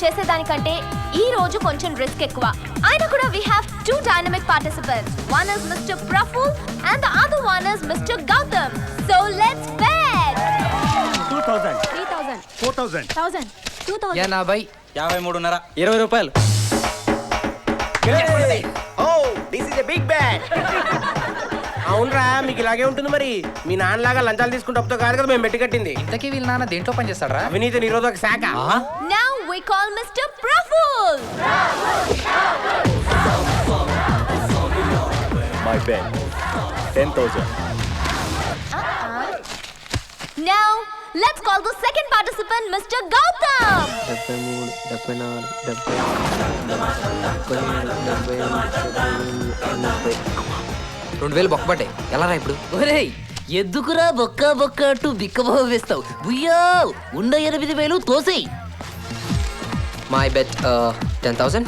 చేసేదానికంటే ఈ రోజు కొంచెం రిస్క్ ఎక్కువ. అయినా కూడా we have two dynamic participants. One is Mr. Praful and the other one is Mr. Gautam. So let's bet. 2000 3000 4000 1000 2000 80 53.5 20 రూపాయలు. అవునరా, మీకు ఇలాగే ఉంటుంది మరి. మీ నాన్నలాగా లంచాలు తీసుకుంటే అప్పుతో కాదు కదా మేము పెట్టి కట్టింది. ఇంతకీ వీళ్ళ నాన్న దేంట్లో పని చేస్తాడరా? అవినీతి నిరోధక శాఖ. Now we call Mr. Praful. My bet 10,000. Now let's call the second participant Mr. Gautam. 2000 బొక్కబట్టే ఎలా రా ఇప్పుడు? ఒరేయ్, ఎందుకురా బొక్క బొక్క అంటూ బిక్కబో వేస్తావు? బుయ్యో, ఉన్న 8000 తోసేయ్. My bet 10,000.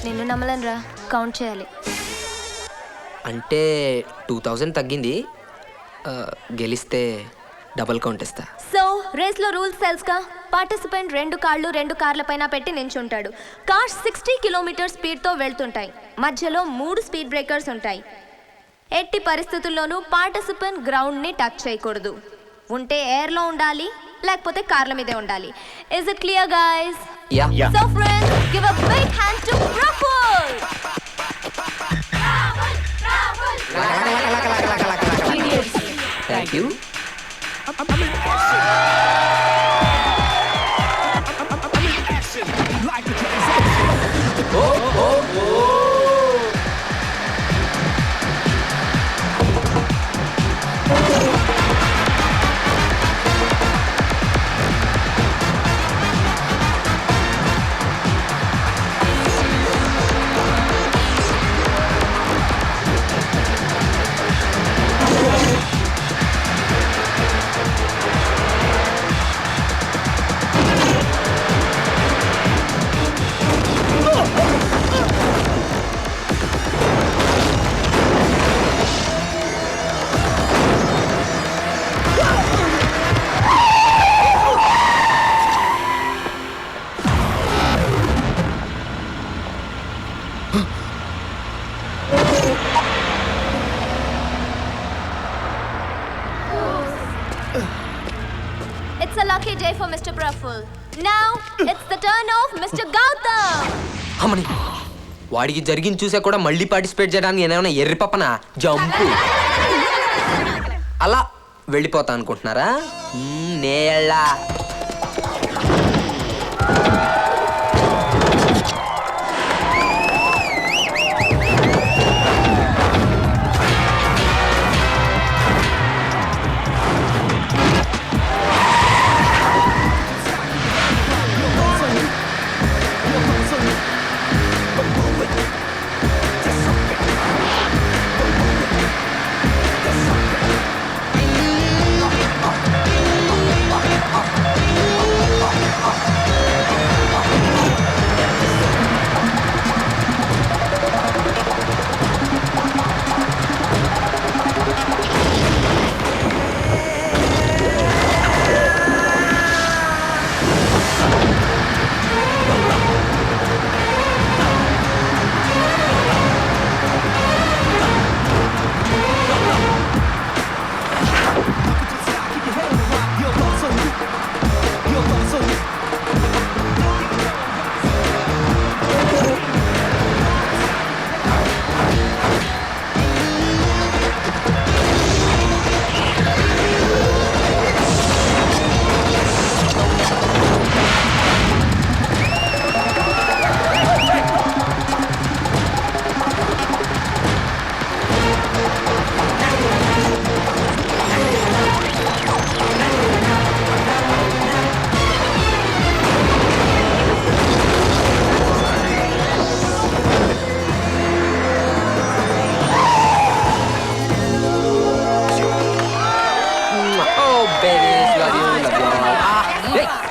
నిన్ను నమ్మలేనురా, కౌంట్ చేయాలి. అంటే 2000 తగ్గింది. గెలిస్తే డబుల్ కౌంట్ ఇస్తా. సో రేస్ లో రూల్స్ తెలుసుగా. పార్టిసిపెంట్ 2 కాళ్ళు 2 కార్ల పైన పెట్టి నించుంటాడు. కార్స్ 60 కిలోమీటర్ స్పీడ్ తో వెళ్తుంటాయి. మధ్యలో 3 స్పీడ్ బ్రేకర్స్ ఉంటాయి. ఎట్టి పరిస్థితుల్లోనూ పార్టిసిపెంట్ గ్రౌండ్ ని టచ్ చేయకూడదు. ఉంటే ఎయిర్ లో ఉండాలి, లేకపోతే కార్ల మీదే ఉండాలి. Is it clear guys? Ya. So friends, give a big hand to Praful. Thank you. It's a lucky day for Mr. Praful. Now it's the turn of Mr. Gautam. అమ్మని, వాడికి జరిగింది చూసా కూడా మళ్ళీ పార్టిసిపేట్ చేయడానికి ఏమైనా ఎర్రి పప్పన జంపు అలా వెళ్ళిపోతా అనుకుంటున్నారా? నేళ్ళ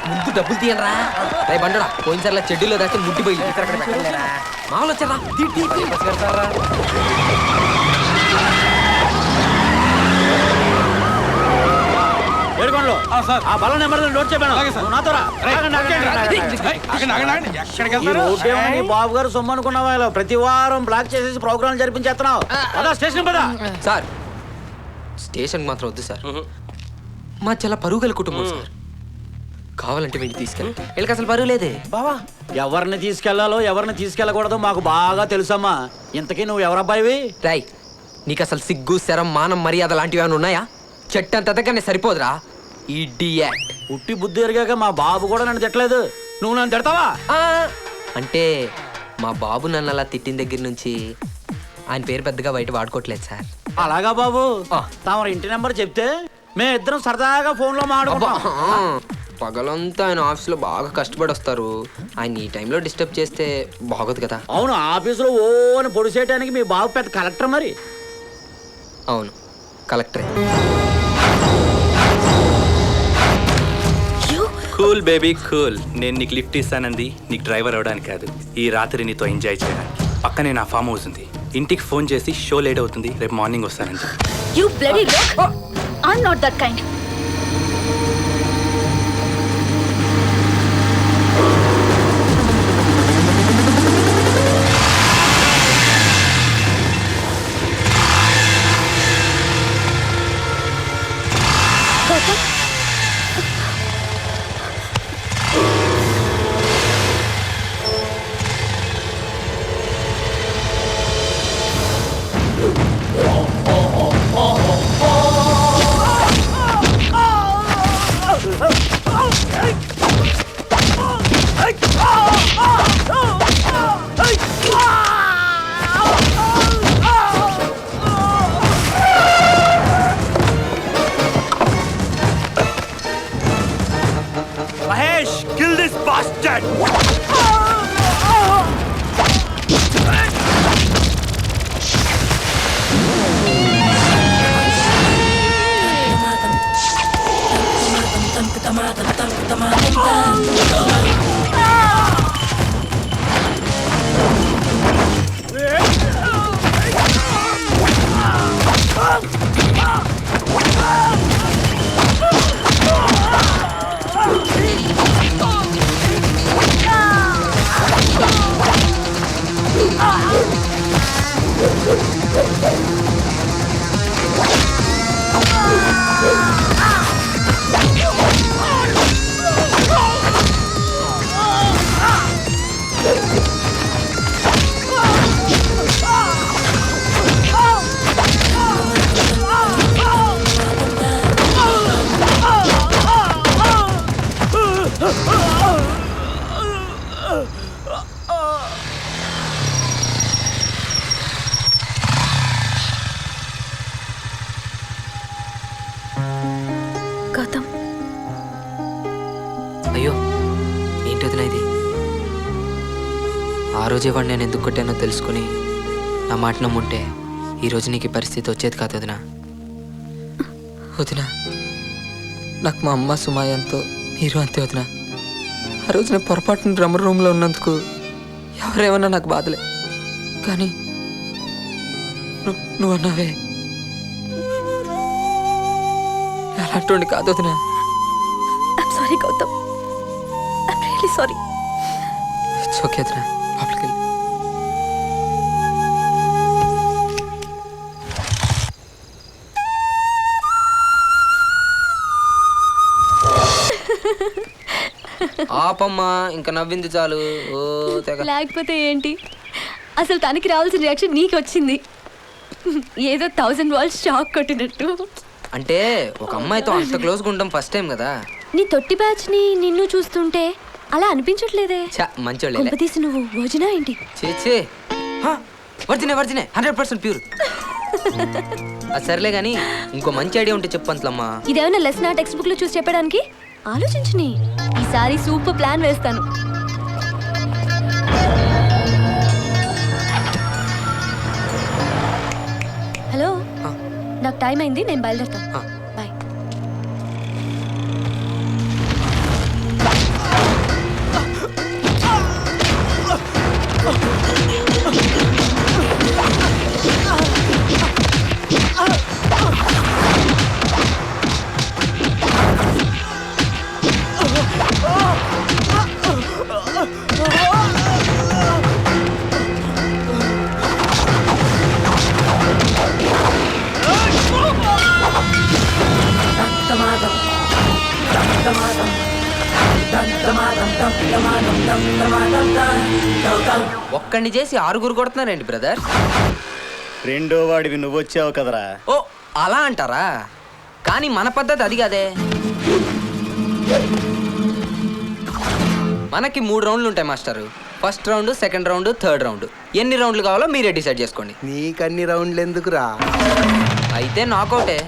ముందు డబ్బులు తీయరా. రే బండడా, పోయినసార్లా చెడ్డీలో దాచి ముట్టిపోయి మామూలు వచ్చారా? ఏడుకోండి ఇన్స్పెక్టర్ ఆ బల్ల నెంబర్ నోట్ చెప్పాను నువ్వు నాతో రా. ఈ రోడ్డు ఏమన్నా నీ బాబు గారు సొమ్ము అనుకున్నావా ఇలా ప్రతి వారం బ్లాక్ చేసేసి ప్రోగ్రామ్ జరిపించేస్తున్నావు పదా స్టేషన్ పదా. సార్ స్టేషన్కి మాత్రం వద్దు సార్. మా చాలా పరుగల కుటుంబం సార్. కావాలంటే వీడిని తీసుకెళ్ళి వీళ్ళకి అసలు పరుగు లేదే. బావా ఎవరిని తీసుకెళ్లాలో ఎవరిని తీసుకెళ్ళకూడదో మాకు బాగా తెలుసమ్మా. ఇంతకీ నువ్వు ఎవరబ్బాయివి? రాయ్ నీకు అసలు సిగ్గు శరం మానం మర్యాద లాంటివి ఏమైనా ఉన్నాయా? చెట్టంత దగ్గరనే సరిపోదురా ఇడియట్. పుట్టి బుద్ధి ఎరిగాక మా బాబు కూడా నన్ను తిట్టలేదు, నువ్వు నన్ను తిడతావా? అంటే మా బాబు నన్ను అలా తిట్టిన దగ్గర నుంచి ఆయన పేరు పెద్దగా బయట వాడుకోవట్లేదు సార్. అలాగా బాబు తమరు ఇంటి నెంబర్ చెప్తే మేము ఇద్దరం సరదాగా ఫోన్లో మాట్లాడుకుంటాం. పగలంతా ఆయన ఆఫీస్లో బాగా కష్టపడి వస్తారు. ఆయన ఈ టైంలో డిస్టర్బ్ చేస్తే బాగోదు కదా. అవును ఆఫీసులో ఓని పొడి చేయడానికి మీ బాబు పెద్ద కలెక్టర్ మరి. అవును కలెక్టరే. Cool baby cool. నేను నీకు లిఫ్ట్ ఇస్తానంది నీకు డ్రైవర్ అవడానికి కాదు, ఈ రాత్రి నీతో ఎంజాయ్ చేయడానికి. పక్కనే నా ఫామ్ హౌస్ ఉంది, ఇంటికి ఫోన్ చేసి షో లేట్ అవుతుంది రేపు మార్నింగ్ వస్తానని చెప్పి. You bloody look! I'm not that kind. Mahesh, kill this bastard! Gautam, అయ్యో ఏంటి వదినా ఇది? ఆ రోజే వాడు నేను ఎందుకు కొట్టానో తెలుసుకుని నా మాట నమ్ముంటే ఈరోజు నీకు ఈ పరిస్థితి వచ్చేది కాదు వదినా. వదినా నాకు మా అమ్మ సుమాయ ఎంతో మీరు అంతే వదినా. ఆ రోజు నేను పొరపాటున డ్రమ్మర్ రూమ్లో ఉన్నందుకు ఎవరేమన్నా నాకు బాధలే, కానీ నువ్వు అన్నావే అలాంటి కాదు వదినా. I'm sorry, Gautam. I'm really sorry. It's okay వదినా, లోపలికి వెళ్ళి. ఆపమ్మా, ఇంకా నవ్వింది చాలు. ఓ తెగ. లేకపోతే ఏంటి, అసలు తనకి రావాల్సిన రియాక్షన్ నీకు వచ్చింది. ఏదో 1000 వాల్స్ షాక్ కొట్టినట్టు. అంటే ఒక అమ్మాయితో అంత క్లోజ్గా ఉండడం ఫస్ట్ టైం కదా. నీ తొట్టి బ్యాచ్ ని నిన్ను చూస్తుంటే అలా అనిపించట్లేదే. మంచోళ్ళే. తీసి నువ్వు వర్జినా ఏంటి? చేచే వర్జినే 100% ప్యూర్. అది సర్లే కానీ ఇంకో మంచి ఐడియా ఉంటే చెప్పు అంతలమ్మా. ఇదేమైనా లెసన్ ఆ టెక్స్ట్ బుక్ లో చూసి చెప్పడానికి? ఆలోచించుని, ఈసారి సూపర్ ప్లాన్ వేస్తాను. హలో, నాకు టైం అయింది, నేను బయలుదేరుతాను. బాయ్. ఒక్కడిని చేసి 6 కొడుతున్నానండి బ్రదర్. రెండో వాడివి నువ్వు వచ్చావు కదరా. ఓ అలా అంటారా? కానీ మన పద్ధతి అది కాదే. మనకి 3 రౌండ్లు ఉంటాయి master. First round, second round, third round. ఎన్ని రౌండ్లు కావాలో మీరే డిసైడ్ చేసుకోండి. నీకన్ని రౌండ్లు ఎందుకురా? అయితే నాకౌటే.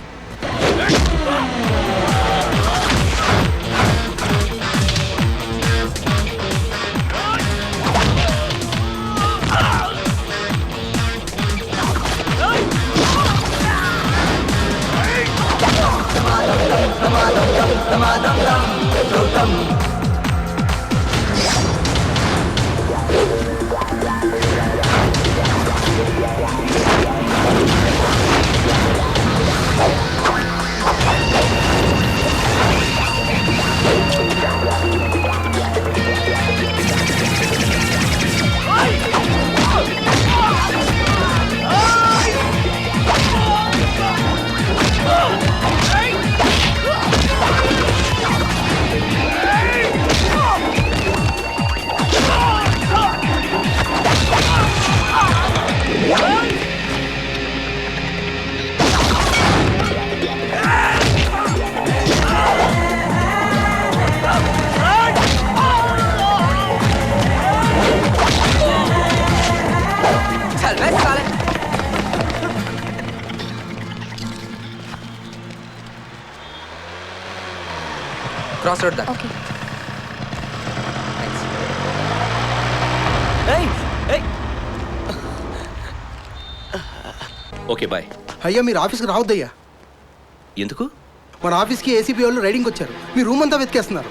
క్రాస్ రోడ్ దాకా. Okay bye. అయ్యా మీరు ఆఫీస్కి రావద్దయ్యా. ఎందుకు? మన ఆఫీస్కి ఏసీపీ వాళ్ళు రైడింగ్ వచ్చారు. మీ రూమ్ అంతా వెతికేస్తున్నారు.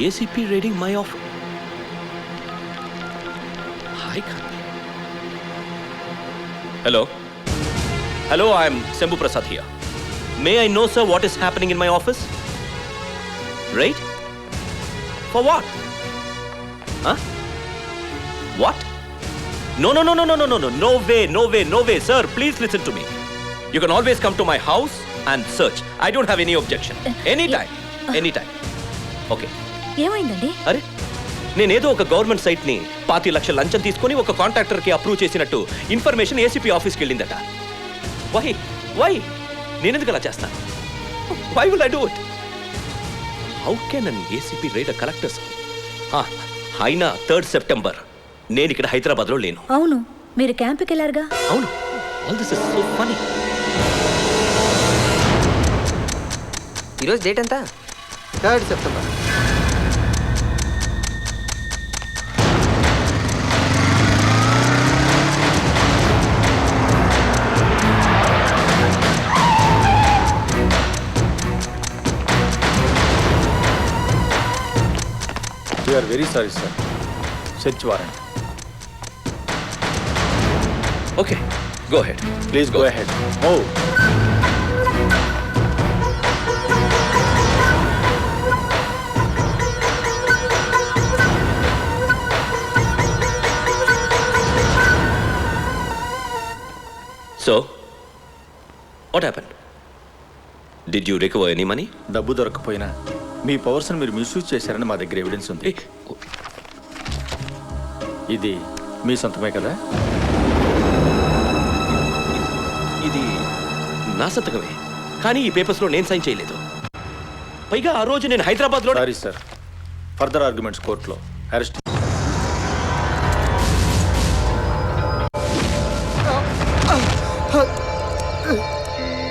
ACP raiding my off. Hi. Hello hello, I'm Shambhu Prasad here. May I know sir what is happening in my office? Right? For what? What? No, no, no, no, no, no, no, no, no way, no way, no way, sir. Please listen to me. You can always come to my house and search. I don't have any objection. Anytime, anytime. Okay. ఏమైందండి? అరే, నేనేదో ఒక government site ని 25 లక్షల లంచం తీసుకొని ఒక contractor కి అప్రూవ్ చేసినట్టు ఇన్ఫర్మేషన్ ఏసీపీ ఆఫీస్కి వెళ్ళిందట. వై నేనెందుకు అలా చేస్తాను? Why will I do it? How can an ACP raid a collectors? అయినా 3rd సెప్టెంబర్ నేను ఇక్కడ హైదరాబాద్లో లేను. అవును, మీరు క్యాంప్కి వెళ్ళారుగా. అవును. All this is so funny. ఈరోజు డేట్ ఎంత? 3rd September. We are very sorry, sir. Search warrant. Okay, go ahead. Please go ahead. Move. So, what happened? Did you recover any money? డబ్బు దొరకపోయినా మీ పవర్స్ని మీరు మిస్యూజ్ చేశారని మా దగ్గర evidence ఉంది. ఇది మీ సొంతమే కదా? ఇది నా సంతకమే, కానీ ఈ పేపర్స్లో నేను సైన్ చేయలేదు. పైగా ఆ రోజు నేను హైదరాబాద్లో. సారీ సార్, ఫర్దర్ ఆర్గ్యుమెంట్స్ కోర్టులో. అరెస్ట్.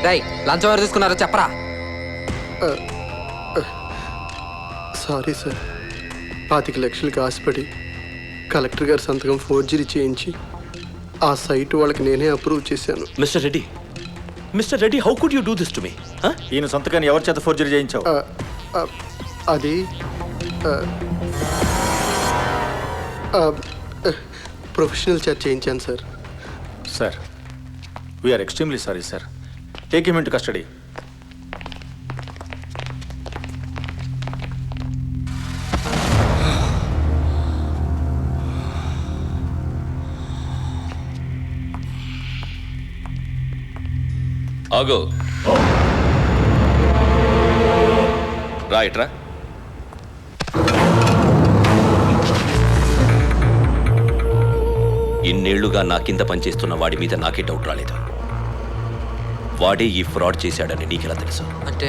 రై లంచం ఎవరు తీసుకున్నారో చెప్పరా? సారీ సార్, 25 లక్షలకి ఆశపడి కలెక్టర్ గారి సంతకం ఫోర్జరీ చేయించి ఆ సైట్ వాళ్ళకి నేనే అప్రూవ్ చేశాను. Mister Reddy, how could you do this to me? ఈయన సొంతకాన్ని ఎవరి చేత ఫోర్జరీ చేయించావు? అది ప్రొఫెషనల్ చేత చేయించాను sir. Sir, we're extremely sorry sir. Take him into custody. ఆగో. రైట్రా. ఇన్నేళ్లుగా నా కింద పనిచేస్తున్న వాడి మీద నాకే డౌట్ రాలేదు. వాడే ఈ ఫ్రాడ్ చేశాడని నీకెలా తెలుసు? అంటే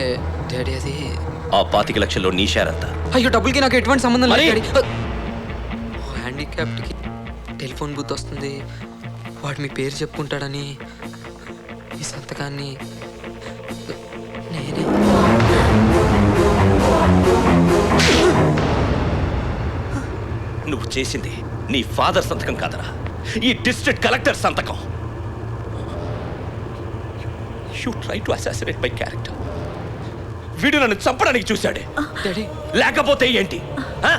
డాడీ అది ఆ 25 లక్షల్లో నీ షేర్ అంతా. అయ్యో డబ్బులకి నాకు ఎటువంటి సంబంధం లేదు మరి? డాడీ. హ్యాండిక్యాప్డ్కి టెలిఫోన్ బూత్ వస్తుంది, వాడు మీ పేరు చెప్పుకుంటాడని ఈ సంతకాన్ని నేనే. నువ్వు చేసింది నీ ఫాదర్ సంతకం కాదరా, ఈ డిస్ట్రిక్ట్ కలెక్టర్ సంతకం. You try to assassinate my character. వీడు నన్ను చంపడానికి చూశాడే. డాడీ లేకపోతే ఏంటి? ఆ?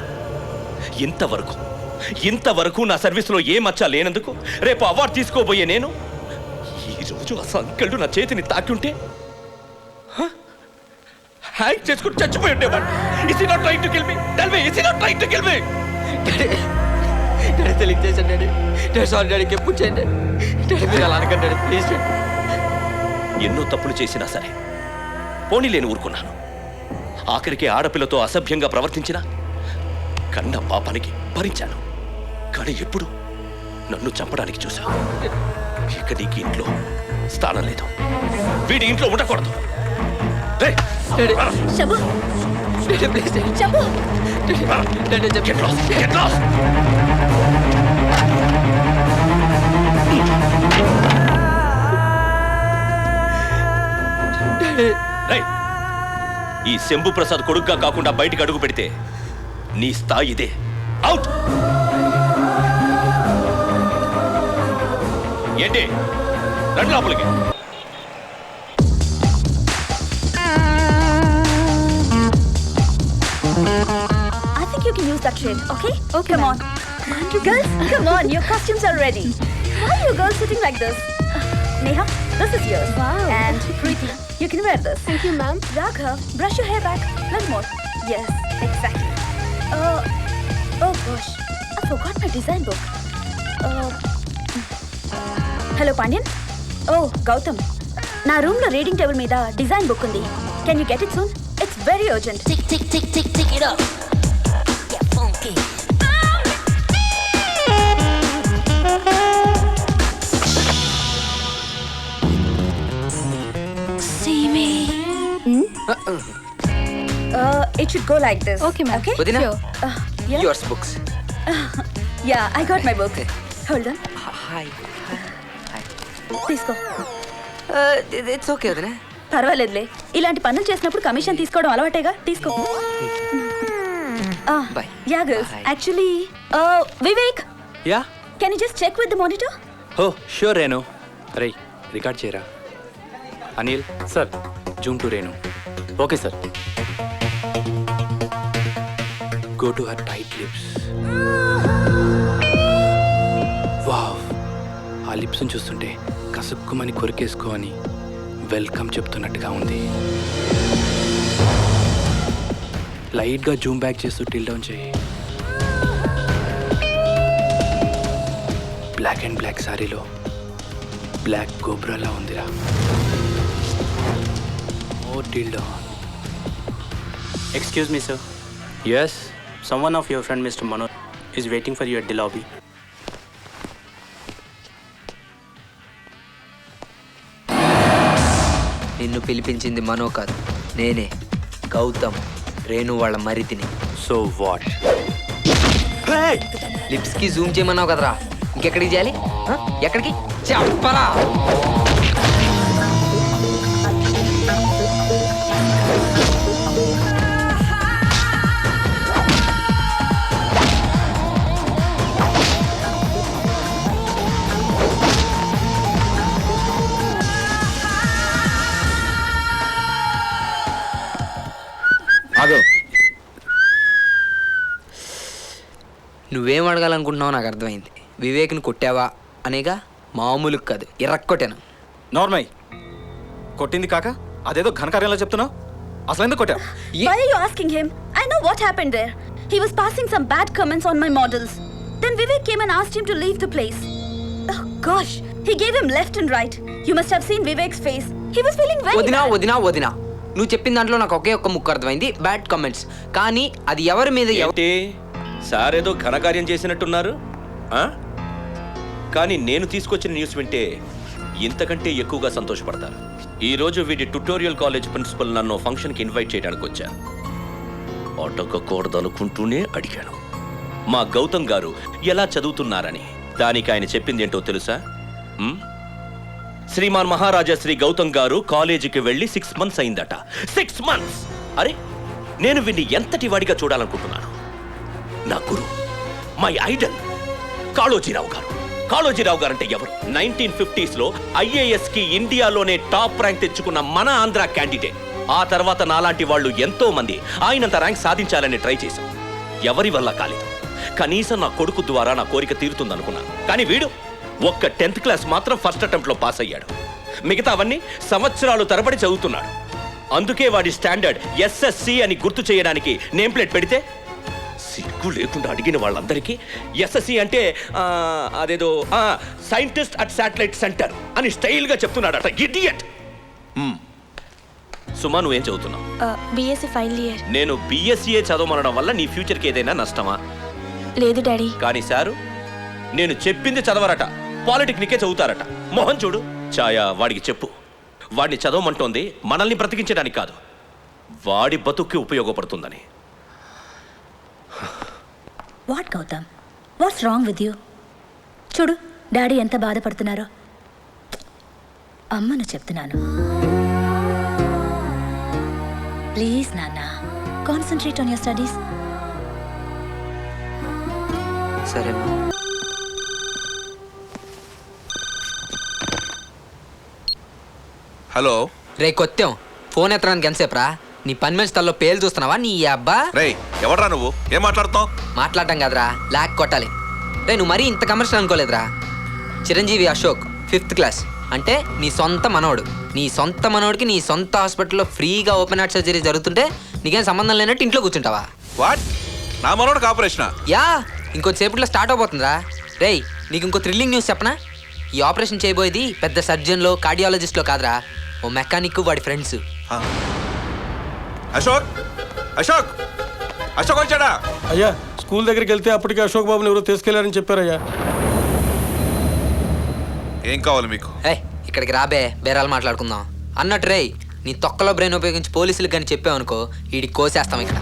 ఇంతవరకు నా సర్వీస్లో ఏ మచ్చ లేనందుకు రేపు అవార్డు తీసుకోబోయే నేను ఈరోజు ఆ సంకెళ్ళు నా చేతిని తాకింటే హ్యాంగ్ చేసుకుని చచ్చిపోయి ఉండేవాడు. Is he not trying to kill me? Tell me, is he not trying to kill me? Daddy daddy తెలియజేశాను డాడీ. డాడీ సారీ డాడీకి ఎప్పుడు చేయండి డాడీ, మీరు అలా అనకండి డాడీ ప్లీజ్ డాడీ. ఎన్నో తప్పులు చేసినా సరే పోనీ లేని ఊరుకున్నాను. ఆఖరికి ఆడపిల్లతో అసభ్యంగా ప్రవర్తించిన కన్న పాపానికి భరించాను. కానీ ఎప్పుడు నన్ను చంపడానికి చూశావు. ఇక నీకు ఇంట్లో స్థానం లేదు, వీడి ఇంట్లో ఉండకూడదు. రేయ్, daddy Shabu daddy please daddy. Shabu daddy Get చెప్పండి lost, get lost. రేయ్, ఈ శంభు ప్రసాద్ కొడుగ్గా కాకుండా బయటికి అడుగు పెడితే నీ స్థాయి ఇదే. అవుట్. ఏంటి రండి లోపలికి. I think you can use that shade, okay? Okay, come on. Girls, come on, your costumes are ready. Why are you girls sitting like this? Neha, this is yours. Wow. And Preeti, you can wear this. Thank you, ma'am. Raghav, brush your hair back. Little more. Yes, exactly. Oh gosh, I forgot my design book. Hello, Pandian. Oh, Gautam. నా room లో reading table మీద design book ఉంది. Can you get it soon? It's very urgent. Tick tick tick tick tick it up. Get funky. See me. It should go like this. Okay, ma'am. Okay? వదినా Yeah. Yours books. Yeah, I got my book. Hold on. Hi తీసుకో. It's okay వదినా. పర్వాలేదులే, ఇలాంటి పనులు చేసినప్పుడు commission తీసుకోవడం అలవాటేగా. తీసుకో. Bye. Yeah, girls. Bye. Actually, Vivek, ya can you just check with the monitor? Oh sure Renu. రేయ్ రికార్డ్ చేయరా. Anil sir, zoom to Renu. Okay sir. Go to her tight lips. Wow, ఆ లిప్స్ని చూస్తుంటే కసుక్కుమని కొరికేసుకో అని వెల్కమ్ చెప్తున్నట్టుగా ఉంది. లైట్గా జూమ్ బ్యాక్ చేస్తూ టిల్ డౌన్ చేయి. బ్లాక్ అండ్ బ్లాక్ సారీలో బ్లాక్ కోబ్రాలా ఉందిరా. Oh tilt down. Excuse me, sir. Yes. Someone of your friend, Mr. Manoj, is waiting for you at the lobby. నిన్ను పిలిపించింది మనో కాదు, నేనే గౌతమ్, రేణు వాళ్ళ మరిదిని. So what? లిప్స్కి జూమ్ చేయమన్నావు కదరా, ఇంకెక్కడికి చేయాలి? ఎక్కడికి చెప్పరా? ఆగు. నువ్వేం అడగాలనుకుంటున్నావు నాకు అర్థమైంది. వివేక్ని కొట్టావా అనేగా, మామూలు కాదు, ఇరక్కొట్టాను. నార్మల్ కొట్టింది కాక అదేదో ఘనకార్యంలో చెప్తున్నావు. అసలు ఎందుకు కొట్టావు? Why are you asking him? I know what happened there. He was passing some bad comments on my models. Then Vivek came and asked him to leave the place. Oh gosh, he gave him left and right. You must have seen Vivek's face. He was feeling very వదినా bad. వదినా వదినా, నువ్వు చెప్పిన దాంట్లో నాకు ఒకే ఒక్క ముక్క అర్థమైంది, బ్యాడ్ కామెంట్స్. కానీ అది ఎవరి మీద ఏంటి సార్ ఏదో ఘనకార్యం చేసినట్టున్నారు ఆ? కానీ నేను తీసుకొచ్చిన న్యూస్ వింటే ఇంతకంటే ఎక్కువగా సంతోషపడతారు. ఈరోజు వీడి ట్యుటోరియల్ కాలేజ్ ప్రిన్సిపల్ నన్ను ఫంక్షన్కి ఇన్వైట్ చేయడానికి వచ్చారు. అడగకూడదనుకుంటూనే అడిగాను, మా గౌతమ్ గారు ఎలా చదువుతున్నారని. దానికి ఆయన చెప్పింది ఏంటో తెలుసా? శ్రీమాన్ మహారాజా శ్రీ గౌతమ్ గారు కాలేజీకి వెళ్ళి 6 months అయిందట. 6 months! అరే నేను వీడిని ఎంతటి వాడిగా చూడాలనుకుంటున్నాను. నా గురు, మై ఐడల్ కాళోజీరావు గారు. కాళోజీరావు గారు అంటే ఎవరు? 1950s లో IAS కి ఇండియాలోనే టాప్ ర్యాంక్ తెచ్చుకున్న మన ఆంధ్ర క్యాండిడేట్. ఆ తర్వాత నాలాంటి వాళ్ళు ఎంతో మంది ఆయనంత ర్యాంక్ సాధించాలని ట్రై చేశాం. ఎవరి వల్ల కాలేదు. కనీసం నా కొడుకు ద్వారా నా కోరిక తీరుతుందనుకున్నాను. కానీ వీడు ఒక్క 10th క్లాస్ మాత్రం ఫస్ట్ అటెంప్ట్ లో పాస్ అయ్యాడు. మిగతావన్నీ సంవత్సరాలు తరబడి చదువుతున్నాడు. అందుకే వాడి స్టాండర్డ్ SSC అని గుర్తు చేయడానికి నేమ్ ప్లేట్ పెడితే సిగ్గు లేకుండా అడిగిన వాళ్ళందరికీ SSC అంటే అదేదో సైంటిస్ట్ అట్ శాటిలైట్ సెంటర్ అని స్టైల్గా చెప్తున్నాడట. ఇడియట్. సుమా, నువ్వేం చదువుతున్నావు? BSc final year. నేను BSCఏ చదవమనడం వల్ల నీ ఫ్యూచర్కి ఏదైనా నష్టమా? లేదు డాడీ. కానీ సారు నేను చెప్పింది చదవరట, పాలిటెక్నికే చదువుతారట. మోహన్ చూడు. ఛాయా, వాడికి చెప్పు, వాడిని చదవమంటోంది మనల్ని బ్రతికించడానికి కాదు, వాడి బతుక్కి ఉపయోగపడుతుందని. What Gautam, what's wrong with you? చూడు డాడీ ఎంత బాధపడుతున్నారో. అమ్మను చెప్తున్నాను, ప్లీజ్ నాన్న, కాన్సన్ట్రేట్ ఆన్ యువర్ స్టడీస్. సరే. హలో రే కొత్తం, ఫోన్ ఎత్తడానికి ఎంతసేపు రా? నీ పని మనిషి తల్లో పేలు చూస్తున్నావా నీ అబ్బా? రే ఎవడ్రా నువ్వు? ఏం మాట్లాడుతున్నావు? మాట్లాడటం కదరా, లాక్ కొట్టాలి. రే నువ్వు మరీ ఇంత కమర్షియల్ అనుకోలేదురా. చిరంజీవి అశోక్ 5th క్లాస్ అంటే నీ సొంత మనోడు. నీ సొంత మనోడికి నీ సొంత హాస్పిటల్లో ఫ్రీగా ఓపెన్ హార్ట్ సర్జరీ జరుగుతుంటే నీకేం సంబంధం లేనట్టు ఇంట్లో కూర్చుంటావా? వాట్? నా మనోడికి ఆపరేషనా? Yeah, ఇంకొద్దిసేపట్లో start అవబోతుందిరా. రేయ్ నీకు ఇంకో థ్రిల్లింగ్ న్యూస్ చెప్పనా? ఈ ఆపరేషన్ చేయబోయేది పెద్ద సర్జన్లో కార్డియాలజిస్ట్లో కాదురా, ఓ మెకానిక్ వాడి ఫ్రెండ్స్. అశోక్ అశోక్ అశోక్ వచ్చాడా? అయ్యా స్కూల్ దగ్గరికి వెళ్తే అప్పటికి అశోక్ బాబుని ఎవరో తీసుకెళ్లారని చెప్పారయ్యా. ఏం కావాలి మీకు? ఇక్కడికి రాబే, బేరాలు మాట్లాడుకుందాం. అన్నట్టు రేయ్, నీ తొక్కలో బ్రెయిన్ ఉపయోగించి పోలీసులకు కానీ చెప్పావనుకో, వీడికి కోసేస్తాం ఇక్కడ.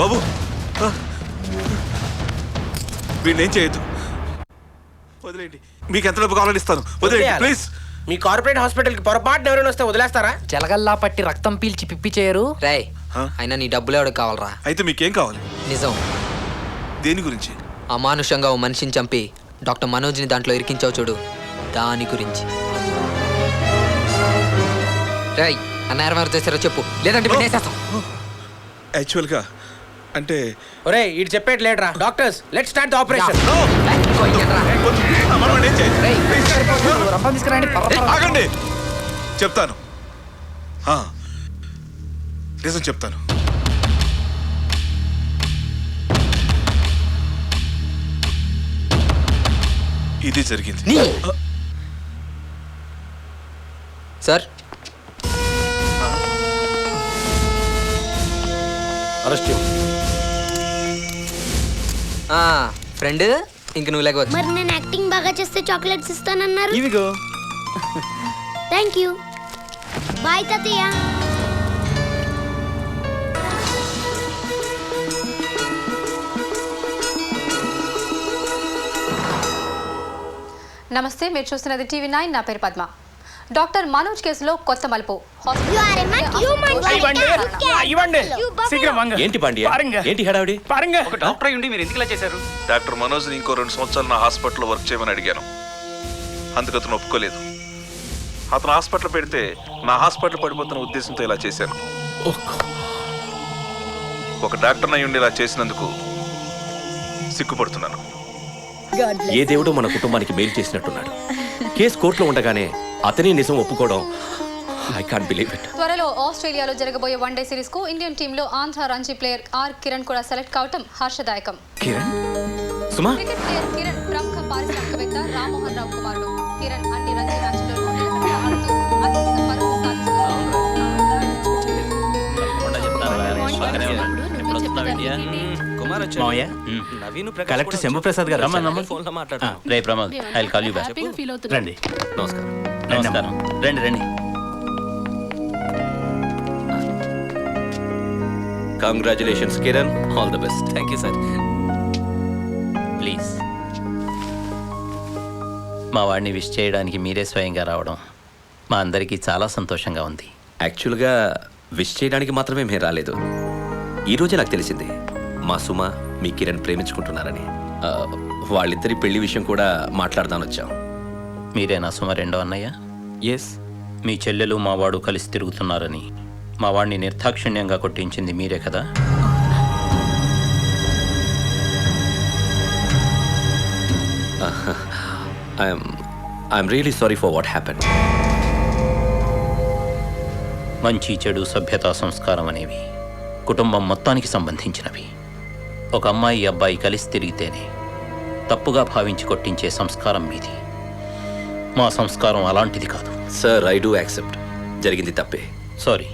బాబు వీడిని ఏం చేయొద్దు, వదిలేండి. మీకు ఎంత డబ్బు కావాలని ఇస్తాను, వదిలేండి ప్లీజ్. మీ కార్పొరేట్ హాస్పిటల్కి పొరపాటున ఎవరైనా వస్తే వదిలేస్తారా? జలగల్లా పట్టి రక్తం పీల్చి పిప్పి చేయరు. రేయ్ అయినా నీ డబ్బులు ఎవరికి కావాలరా? అయితే మీకేం కావాలి? నిజం. దేని గురించి? అమానుషంగా ఓ మనిషిని చంపి డాక్టర్ మనోజ్ని దాంట్లో ఇరికించావు చూడు, దాని గురించి. రేయ్ అన్న ఎవరు చేశారో చెప్పు, లేదంటే నేసేస్తాం. యాక్చువల్గా అంటే ఒరేయ్ ఇటు చెప్పేటి లేడరా. Doctors let's start the operation. ఆగండి, చెప్తాను, నిజం చెప్తాను. ఇది జరిగింది సార్. అరెస్ట్ ఫ్రెండ్, ఇంక నువ్వు లేకపోతే. మరి నేను యాక్టింగ్ బాగా చేస్తే చాక్లెట్స్ ఇస్తానన్నారు. ఇవిగో. Thank you. బాయ్ తాతయ్య. నమస్తే, మీరు చూస్తున్నది TV9. నా పేరు పద్మ. డాక్టర్ మనోజ్ కేసులో కొత్త మలుపు. ఏంటి పాండ్యా, ఏంటి హడావిడి? ఒక డాక్టర్ అయ్యుండి మీరు ఎందుకు ఇలా చేశారు? డాక్టర్ మనోజ్ని ఇంకో 2 సంవత్సరాలు నా హాస్పిటల్లో వర్క్ చేయమని అడిగాను. అందుకు అతను ఒప్పుకోలేదు. అతను హాస్పిటల్ పెడితే నా హాస్పిటల్ పడిపోతున్న ఉద్దేశంతో ఇలా చేశాను. ఒక డాక్టర్ అయ్యుండి ఇలా చేసినందుకు సిగ్గుపడుతున్నాను. ఏ దేవుడు మన కుటుంబానికి మేలు చేసినట్టున్నాడు. కేసు కోర్టులో ఉండగానే అతనే నిజం ఒప్పుకోవడం, ఐ కాంట్ బిలీవ్ ఇట్. త్వరలో ఆస్ట్రేలియాలో జరగబోయే వన్డే సిరీస్ కు ఇండియన్ టీమ్ లో ఆంధ్ర రంజీ ప్లేయర్ ఆర్ కిరణ్ కూడా సెలెక్ట్ కావటం హర్షదాయకం. కిరణ్? సుమా? క్రికెట్ ప్లేయర్ కిరణ్ ప్రముఖ పారిశ్రామికవేత్త రామ్మోహన్ రావు కుమారుడు కిరణ్ అన్ని రంజీ మ్యాచ్లలో నిలకడగా ఆడుతూ అత్యధిక పరుగులు సాధిస్తున్నారు. మావయ్య కలెక్టర్ శంభుప్రసాద్ గారు రే Pramod I call you back. రండి. నమస్కారం. నమస్కారం. రండి రండి. Congratulations Kiran, all the best. Thank you sir. Please మా వాడిని విష్ చేయడానికి మీరే స్వయంగా రావడం మా అందరికీ చాలా సంతోషంగా ఉంది. యాక్చువల్గా విష్ చేయడానికి మాత్రమే మేము రాలేదు. ఈరోజే నాకు తెలిసింది మా సుమ మీ కిరణ్ ప్రేమించుకుంటున్నారని. వాళ్ళిద్దరి పెళ్లి విషయం కూడా మాట్లాడదాని వచ్చాం. మీరేనా సుమ రెండో అన్నయ్య? ఎస్. మీ చెల్లెలు మా వాడు కలిసి తిరుగుతున్నారని మా వాడిని నిర్దాక్షిణ్యంగా కొట్టించింది మీరే కదా? I'm really sorry for what happen. మంచి చెడు సభ్యతా సంస్కారం అనేవి కుటుంబం మొత్తానికి సంబంధించినవి. ఒక అమ్మాయి అబ్బాయి కలిసి తిరిగితేనే తప్పుగా భావించి కొట్టించే సంస్కారం మీది. మా సంస్కారం అలాంటిది కాదు. Sir, I do accept. జరిగింది తప్పే. సారీ.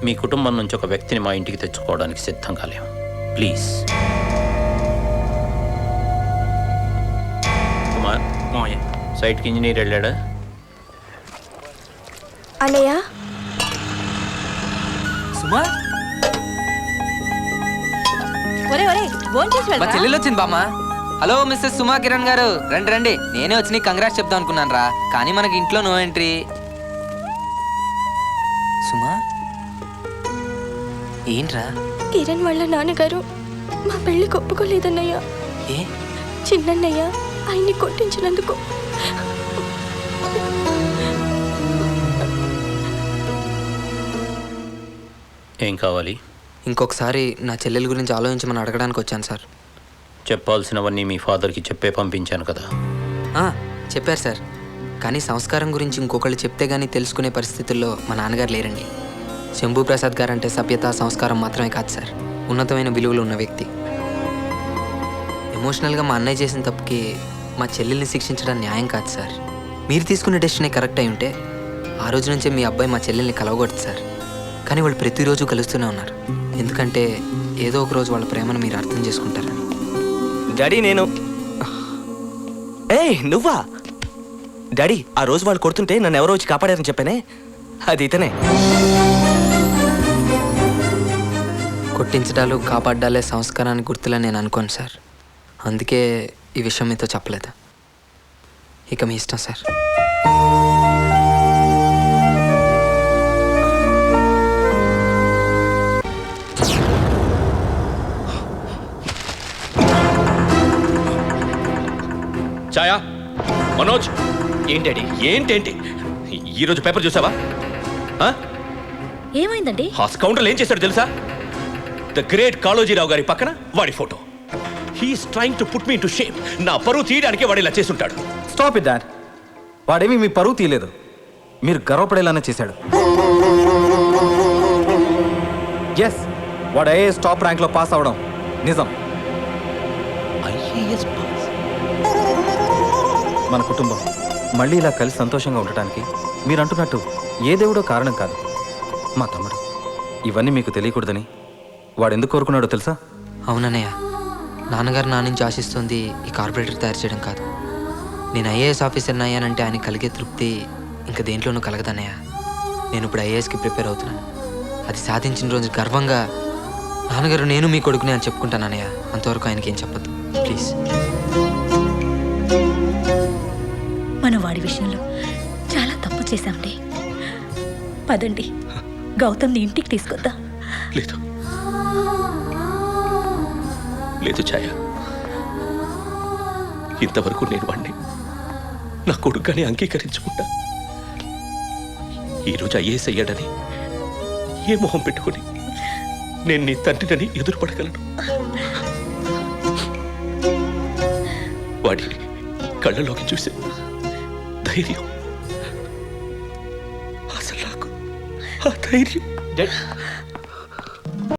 మీ కుటుంబం నుంచి ఒక వ్యక్తిని మా ఇంటికి తెచ్చుకోవడానికి సిద్ధంగా లేము. ప్లీజ్. కుమార్, మావయ్య సైట్కి ఇంజనీర్ వెళ్ళాడా? అన్నయ్య, సుమా, ఒరే ఒరే భోంచేసి మా వెళ్ళరా? చెల్లెలు వచ్చింది బామ్మ. హలో మిస్సెస్ సుమా కిరణ్ గారు, రండి రండి. నేనే వచ్చి నీకు కంగ్రాట్స్ చెప్దాం అనుకున్నాను రా, కానీ మనకి ఇంట్లో నో ఎంట్రీ. సుమా, ఏంట్రా? కిరణ్ వాళ్ళ నాన్నగారు మా పెళ్లికి ఒప్పుకోలేదన్నయ్య. ఏ? చిన్నన్నయ్య ఆయన్ని కొట్టించినందుకు. ఏం కావాలి? ఇంకొకసారి నా చెల్లెల గురించి ఆలోచించమని అడగడానికి వచ్చాను సార్. చెప్పాల్సినవన్నీ మీ ఫాదర్కి చెప్పే పంపించాను కదా. చెప్పారు సార్, కానీ సంస్కారం గురించి ఇంకొకళ్ళు చెప్తే కానీ తెలుసుకునే పరిస్థితుల్లో మా నాన్నగారు లేరండి. శంభుప్రసాద్ గారు అంటే సభ్యత సంస్కారం మాత్రమే కాదు సార్, ఉన్నతమైన విలువలు ఉన్న వ్యక్తి. ఎమోషనల్గా మా అన్నయ్య చేసిన తప్పుకి మా చెల్లెల్ని శిక్షించడం న్యాయం కాదు సార్. మీరు తీసుకునే డెసిషనే కరెక్ట్ అయి ఉంటే ఆ రోజు నుంచే మీ అబ్బాయి మా చెల్లెల్ని కలవకూడదు సార్. కానీ వాళ్ళు ప్రతిరోజు కలుస్తూనే ఉన్నారు, ఎందుకంటే ఏదో ఒక రోజు వాళ్ళ ప్రేమను మీరు అర్థం చేసుకుంటారని. డాడీ, నేను నువ్వా డాడీ? ఆ రోజు వాళ్ళు కొడుతుంటే నన్ను ఎవరో వచ్చి కాపాడారని చెప్పానే, అది ఇతనే. కొట్టించడాలు కాపాడాలే సంస్కారానికి గుర్తులని నేను అనుకోను సార్. అందుకే ఈ విషయం మీతో చెప్పలేదు. ఇక మీ ఇష్టం సార్. ఛాయా, మనోజ్, ఏంటడి? ఏంటేంటి ఈరోజు పేపర్ చూసావా? ఏమైందండి? ఆ స్కౌండర్లు ఏం చేశాడు తెలుసా? ద గ్రేట్ కాళోజీరావు గారి పక్కన వాడి photo. He's trying to put me to shame. నా పరువు తీయడానికి వాడు ఇలా చేసుంటాడు. Stop it dad. వాడేమి మీ పరువు తీయలేదు, మీరు గర్వపడేలానే చేశాడు. ఎస్, వాడు ఐఏఎస్ టాప్ ర్యాంక్లో పాస్ అవడం నిజం. IAS pass? మన కుటుంబం మళ్ళీ ఇలా కలిసి సంతోషంగా ఉండటానికి మీరు అంటున్నట్టు ఏ దేవుడో కారణం కాదు, మా తమ్ముడు. ఇవన్నీ మీకు తెలియకూడదని వాడు ఎందుకు కోరుకున్నాడో తెలుసా? అవునన్నయ్య, నాన్నగారు నా నుంచి ఆశిస్తుంది ఈ కార్పొరేటర్ తయారు చేయడం కాదు. నేను ఐఏఎస్ ఆఫీసర్ని అయ్యానంటే ఆయన కలిగే తృప్తి ఇంకా దేంట్లోనూ కలగదన్నయ్య. నేను ఇప్పుడు ఐఏఎస్కి ప్రిపేర్ అవుతున్నాను. అది సాధించిన రోజు గర్వంగా నాన్నగారు నేను మీ కొడుకునే అని చెప్పుకుంటాను అన్నయ్య. అంతవరకు ఆయనకి ఏం చెప్పొద్దు ప్లీజ్. మనం వాడి విషయంలో చాలా తప్పు చేశాండి. పదండి, గౌతమ్ని ఇంటికి తీసుకొద్దాం. లేదు లేదు ఛాయ, ఇంతవరకు నేను వాడిని నా కొడుకుని అంగీకరించుకుంటా. ఈరోజు ఐఏఎస్ అయ్యాడని ఏ మొహం పెట్టుకుని నేను నీ తండ్రిని ఎదురుపడగలను? వాడి కళ్ళలోకి చూసే ధైర్యం, అసలు నాకు ఆ ధైర్యం